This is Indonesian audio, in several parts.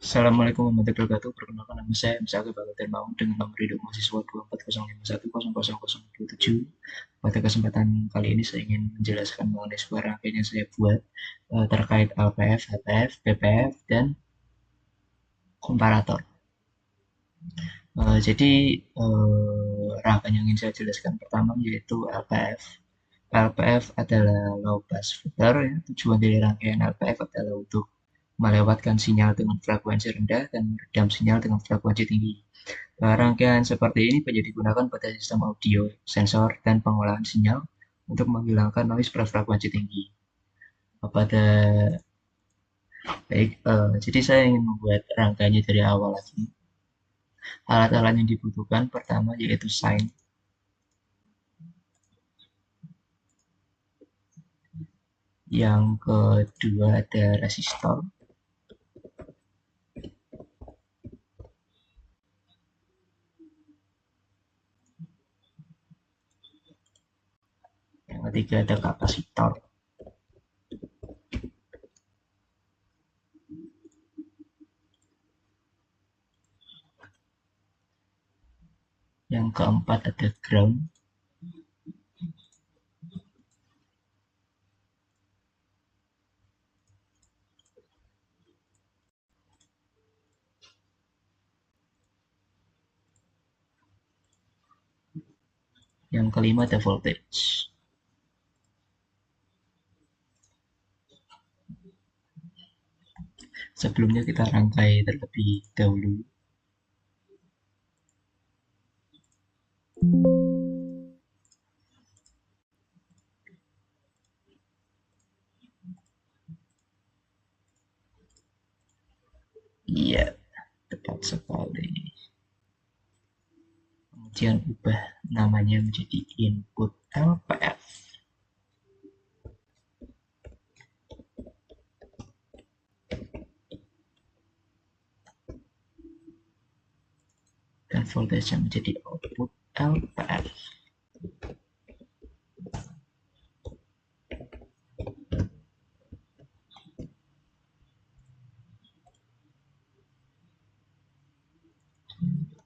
Assalamualaikum warahmatullahi wabarakatuh. Perkenalkan nama saya Misaki Bagaten Maung dengan nomor induk mahasiswa 24051000027. Pada kesempatan kali ini saya ingin menjelaskan mengenai sebuah rangkaian yang saya buat terkait LPF, HPF, PPF, dan komparator. Jadi rangkaian yang ingin saya jelaskan pertama yaitu LPF. LPF adalah low pass filter. Ya. Tujuan dari rangkaian LPF adalah untuk melewatkan sinyal dengan frekuensi rendah dan meredam sinyal dengan frekuensi tinggi. Rangkaian seperti ini banyak digunakan pada sistem audio, sensor, dan pengolahan sinyal untuk menghilangkan noise berfrekuensi tinggi. Pada jadi saya ingin membuat rangkaiannya dari awal lagi. Alat-alat yang dibutuhkan pertama yaitu sine, yang kedua ada resistor, yang ketiga ada kapasitor, yang keempat ada ground, yang kelima ada voltage. Sebelumnya kita rangkai terlebih dahulu. Iya, tepat sekali. Kemudian ubah namanya menjadi input LPF. Dan voltage menjadi output LPF.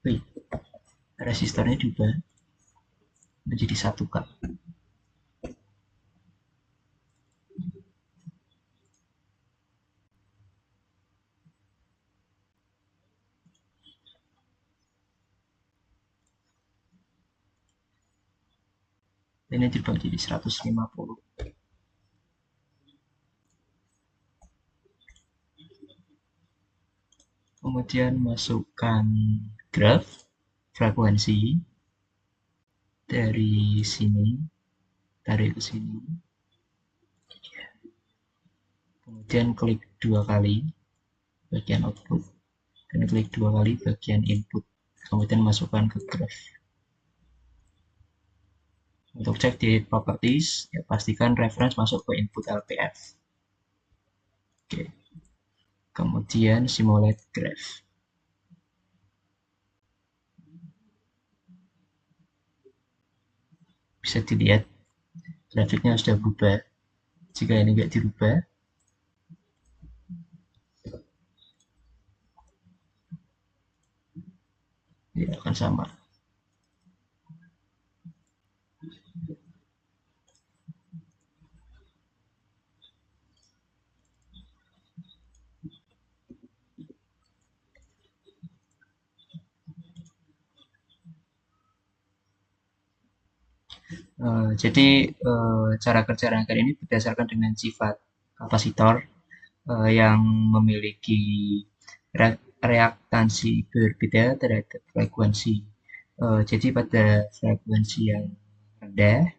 Wih, resistornya diubah menjadi 1K. Ini dirubah menjadi 150. Kemudian masukkan graph frekuensi dari sini, tarik ke sini. Kemudian klik 2 kali bagian output dan klik 2 kali bagian input. Kemudian masukkan ke graph. Untuk cek di properties, ya pastikan reference masuk ke input LPF. Oke. Kemudian simulate graph. Bisa dilihat grafiknya sudah berubah. Jika ini nggak dirubah, ya akan sama. Jadi cara kerja rangkaian ini berdasarkan dengan sifat kapasitor yang memiliki reaktansi berbeda terhadap frekuensi. Jadi pada frekuensi yang rendah,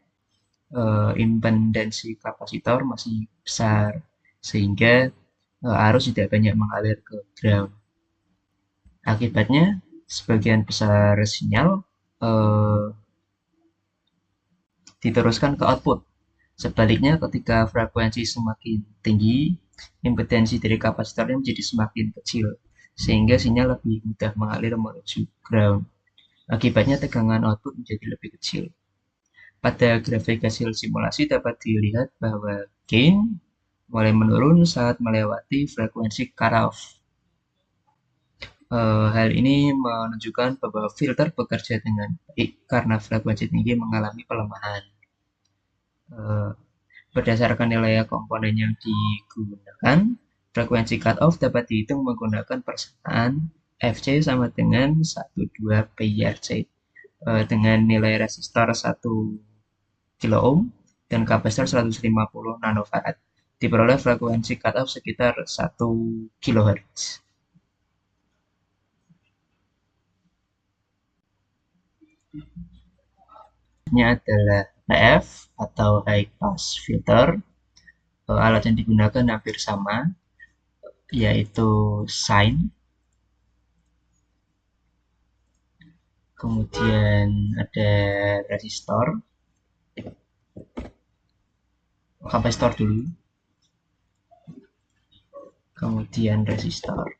impedansi kapasitor masih besar sehingga arus tidak banyak mengalir ke ground. Akibatnya, sebagian besar sinyal eh, diteruskan ke output. Sebaliknya, ketika frekuensi semakin tinggi, impedansi dari kapasitornya menjadi semakin kecil, sehingga sinyal lebih mudah mengalir menuju ground. Akibatnya, tegangan output menjadi lebih kecil. Pada grafik hasil simulasi dapat dilihat bahwa gain mulai menurun saat melewati frekuensi cutoff. Hal ini menunjukkan bahwa filter bekerja dengan baik karena frekuensi tinggi mengalami pelemahan. Eh, Berdasarkan nilai komponen yang digunakan, frekuensi cutoff dapat dihitung menggunakan persamaan Fc sama dengan 12 PRC dengan nilai resistor 1 kilo ohm dan kapasitor 150 nanofarad. Diperoleh frekuensi cutoff sekitar 1 kHz. Ini adalah HF atau high pass filter. Alat yang digunakan hampir sama, yaitu sine. Kemudian ada resistor, kapasitor dulu, kemudian resistor.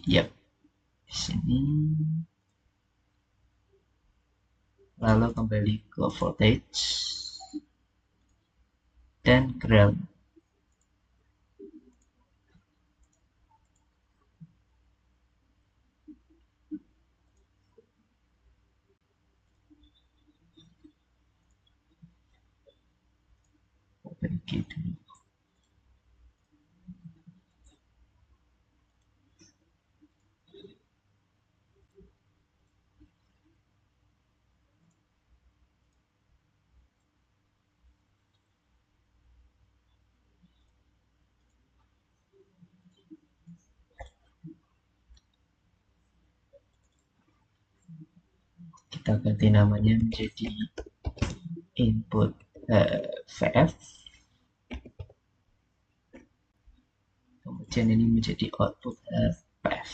Yap, di sini. Lalu kembali ke voltage dan ground. Pergi dulu. Kita ganti namanya menjadi input VF, kemudian ini menjadi output PF.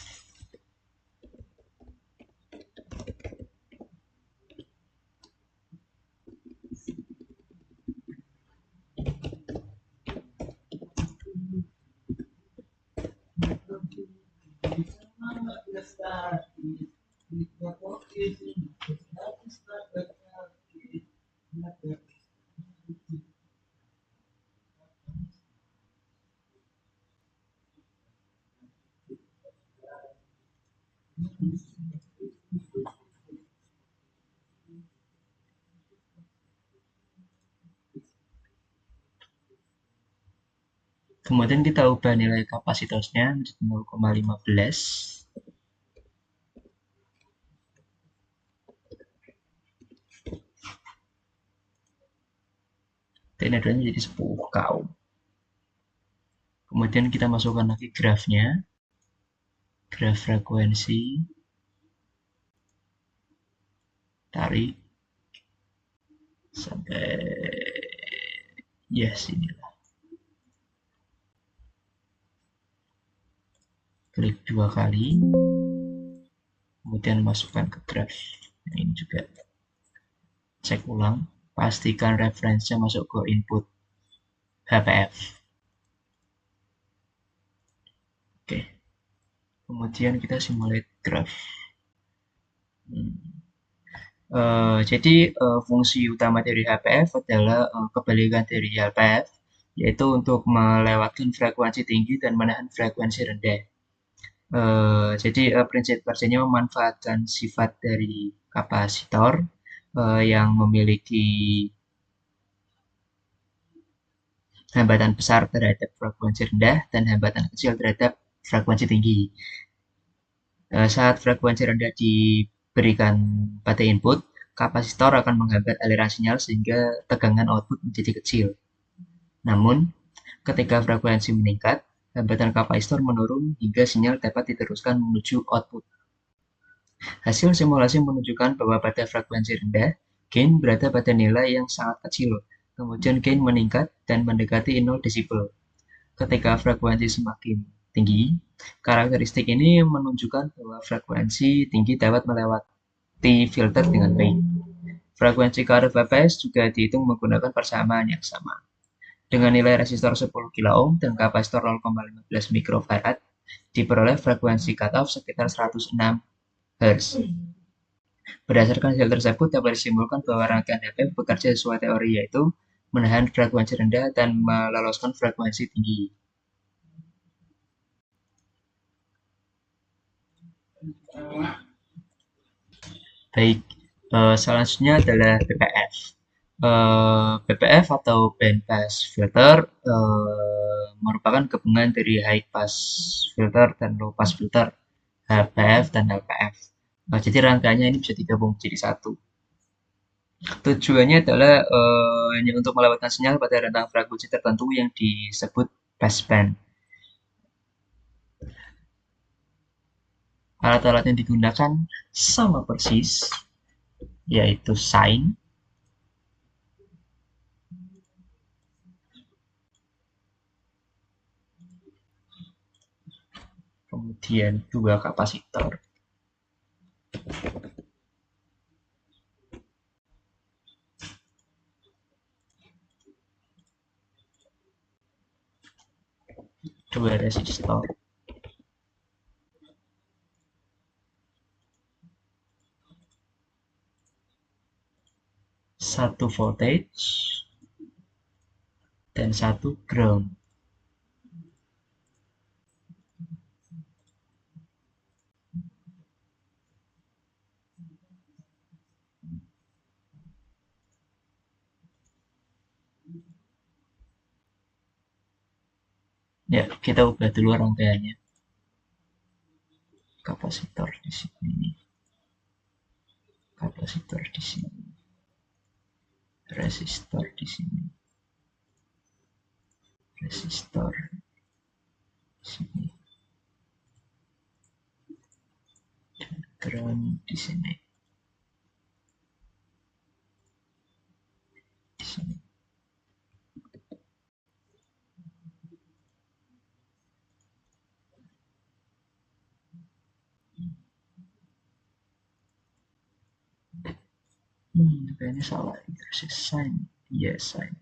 Kemudian kita ubah nilai kapasitasnya menjadi 0,15. Dan adalah menjadi 10 k ohm. Kemudian kita masukkan lagi grafnya, graf frekuensi, tarik sampai ya sini. Klik 2 kali, kemudian masukkan ke graf. Nah, ini juga cek ulang, pastikan referensinya masuk ke input HPF. Oke, kemudian kita simulate graf. Jadi fungsi utama dari HPF adalah kebalikan dari LPF, yaitu untuk melewatkan frekuensi tinggi dan menahan frekuensi rendah. Jadi prinsip kerjanya memanfaatkan sifat dari kapasitor yang memiliki hambatan besar terhadap frekuensi rendah dan hambatan kecil terhadap frekuensi tinggi. Saat frekuensi rendah diberikan pada input, kapasitor akan menghambat aliran sinyal sehingga tegangan output menjadi kecil. Namun, ketika frekuensi meningkat, hambatan kapasitor menurun hingga sinyal dapat diteruskan menuju output. Hasil simulasi menunjukkan bahwa pada frekuensi rendah, gain berada pada nilai yang sangat kecil, kemudian gain meningkat dan mendekati 0 desibel. Ketika frekuensi semakin tinggi, karakteristik ini menunjukkan bahwa frekuensi tinggi dapat melewati filter dengan baik. Frekuensi curve BPS juga dihitung menggunakan persamaan yang sama. Dengan nilai resistor 10 kilo ohm dan kapasitor 0,15 mikrofarad, diperoleh frekuensi cutoff sekitar 106 Hz. Berdasarkan hasil tersebut dapat disimpulkan bahwa rangkaian HPF bekerja sesuai teori, yaitu menahan frekuensi rendah dan meloloskan frekuensi tinggi. Baik, selanjutnya adalah BPF. BPF atau Band Pass Filter merupakan gabungan dari High Pass Filter dan Low Pass Filter, HPF dan LPF. Jadi rangkaiannya ini bisa digabung menjadi satu. Tujuannya adalah hanya untuk melewatkan sinyal pada rentang frekuensi tertentu yang disebut passband. Alat-alat yang digunakan sama persis, yaitu sine, kemudian dua kapasitor, dua resistor, satu voltage, dan satu ground. Ya, kita ubah dulu rangkaiannya. Kapasitor di sini, kapasitor di sini, resistor di sini, resistor di sini, ground di sini, di sini. Kayaknya salah. Harusnya sign. Iya, sign.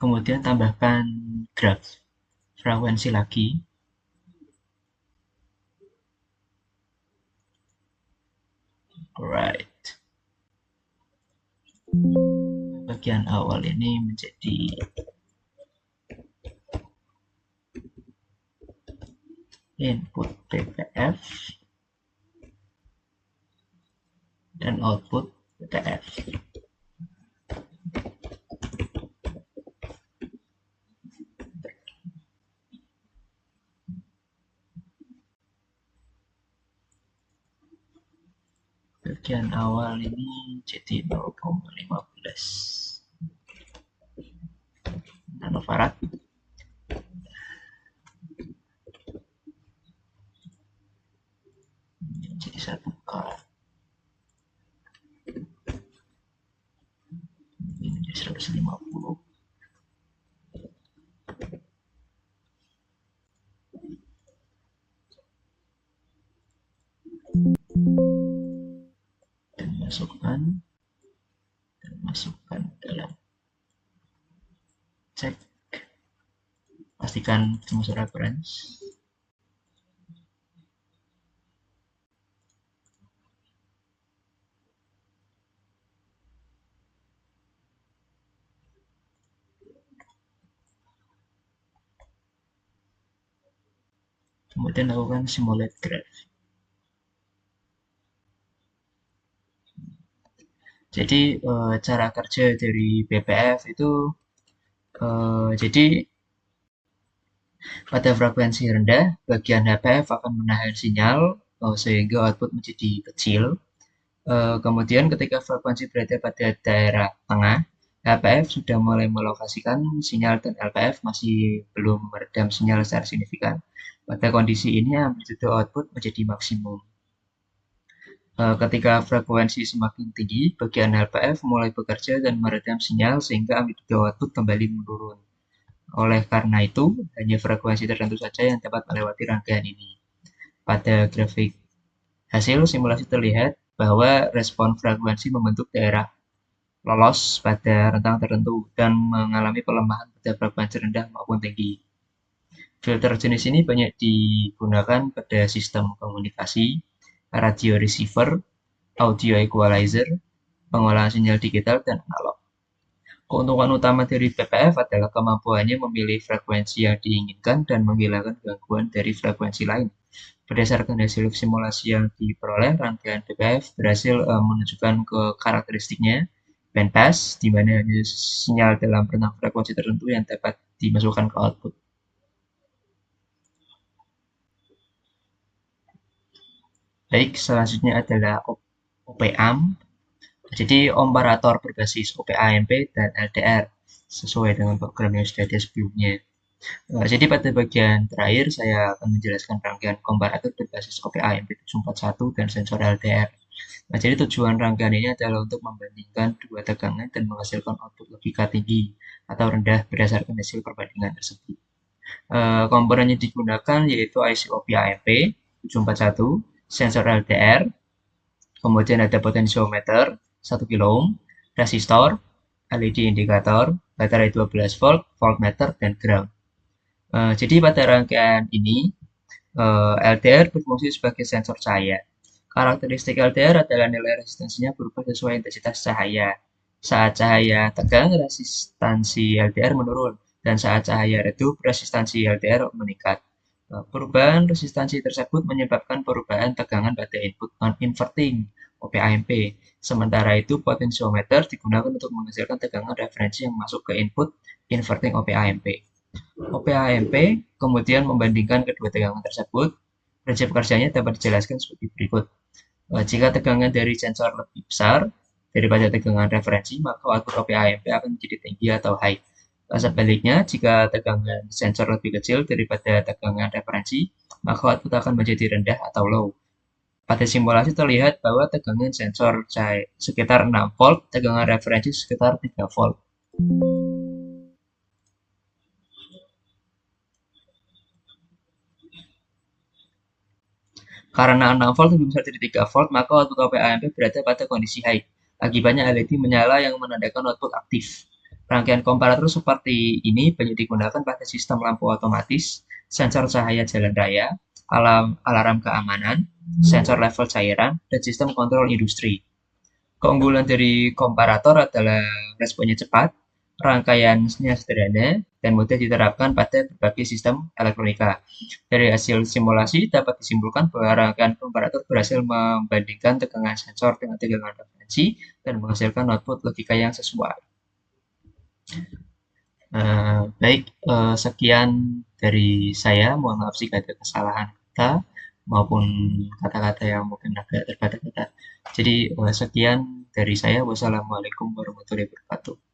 Kemudian tambahkan graph frekuensi lagi. Alright. Bagian awal ini menjadi input BPF dan output BTF. Bagian awal ini jadi 0,15 nanofarad. Jadi 1K. Ini jadi 150. Dan masukkan dalam cek, pastikan termasuk reference. Kemudian lakukan simulate graph. Jadi cara kerja dari BPF itu Jadi pada frekuensi rendah, bagian HPF akan menahan sinyal sehingga output menjadi kecil. Kemudian ketika frekuensi berada pada daerah tengah, HPF sudah mulai melokasikan sinyal dan LPF masih belum meredam sinyal secara signifikan. Pada kondisi ini, amplitude output menjadi maksimum. Ketika frekuensi semakin tinggi, bagian LPF mulai bekerja dan meredam sinyal sehingga amplitude output kembali menurun. Oleh karena itu, hanya frekuensi tertentu saja yang dapat melewati rangkaian ini. Pada grafik hasil simulasi terlihat bahwa respon frekuensi membentuk daerah lolos pada rentang tertentu dan mengalami pelemahan pada frekuensi rendah maupun tinggi. Filter jenis ini banyak digunakan pada sistem komunikasi, radio receiver, audio equalizer, pengolahan sinyal digital, dan analog. Keuntungan utama dari PPF adalah kemampuannya memilih frekuensi yang diinginkan dan menghilangkan gangguan dari frekuensi lain. Berdasarkan hasil simulasi yang diperoleh, rangkaian PPF berhasil menunjukkan ke karakteristiknya bandpass, di mana hanya sinyal dalam rentang frekuensi tertentu yang dapat dimasukkan ke output. Baik, selanjutnya adalah OP-Amp. Jadi komparator berbasis OP-AMP dan LDR sesuai dengan program yang sudah ada sebelumnya. Jadi pada bagian terakhir saya akan menjelaskan rangkaian komparator berbasis OP-AMP 741 dan sensor LDR. Nah, jadi tujuan rangkaian ini adalah untuk membandingkan dua tegangan dan menghasilkan output logika tinggi atau rendah berdasarkan hasil perbandingan tersebut. Komponen yang digunakan yaitu IC OP-AMP 741, sensor LDR, kemudian ada potentiometer 1 kilo ohm, resistor, LED indikator, baterai 12 volt, voltmeter, dan ground. Jadi pada rangkaian ini, LDR berfungsi sebagai sensor cahaya. Karakteristik LDR adalah nilai resistansinya berubah sesuai intensitas cahaya. Saat cahaya tegang, resistansi LDR menurun, dan saat cahaya redup, resistansi LDR meningkat. Perubahan resistansi tersebut menyebabkan perubahan tegangan pada input non-inverting OP-AMP. Sementara itu, potensiometer digunakan untuk menghasilkan tegangan referensi yang masuk ke input inverting OP-AMP. OP-AMP kemudian membandingkan kedua tegangan tersebut. Prinsip kerjanya dapat dijelaskan seperti berikut. Jika tegangan dari sensor lebih besar daripada tegangan referensi, maka output OP-AMP akan menjadi tinggi atau high. Sebaliknya, jika tegangan sensor lebih kecil daripada tegangan referensi, maka output akan menjadi rendah atau low. Pada simulasi terlihat bahwa tegangan sensor sekitar 6 volt, tegangan referensi sekitar 3 volt. Karena 6 volt lebih besar dari 3 volt, maka output OP-AMP berada pada kondisi high. Akibatnya LED menyala yang menandakan output aktif. Rangkaian komparator seperti ini banyak digunakan pada sistem lampu otomatis, sensor cahaya jalan raya, alarm keamanan, sensor level cairan, dan sistem kontrol industri. Keunggulan dari komparator adalah responnya cepat, rangkaiannya sederhana, dan mudah diterapkan pada berbagai sistem elektronika. Dari hasil simulasi dapat disimpulkan bahwa rangkaian komparator berhasil membandingkan tegangan sensor dengan tegangan referensi dan menghasilkan output logika yang sesuai. Baik, sekian dari saya. Mohon maaf jika ada kesalahan kata maupun kata-kata yang mungkin agak terbata-bata. Jadi, sekian dari saya. Wassalamualaikum warahmatullahi wabarakatuh.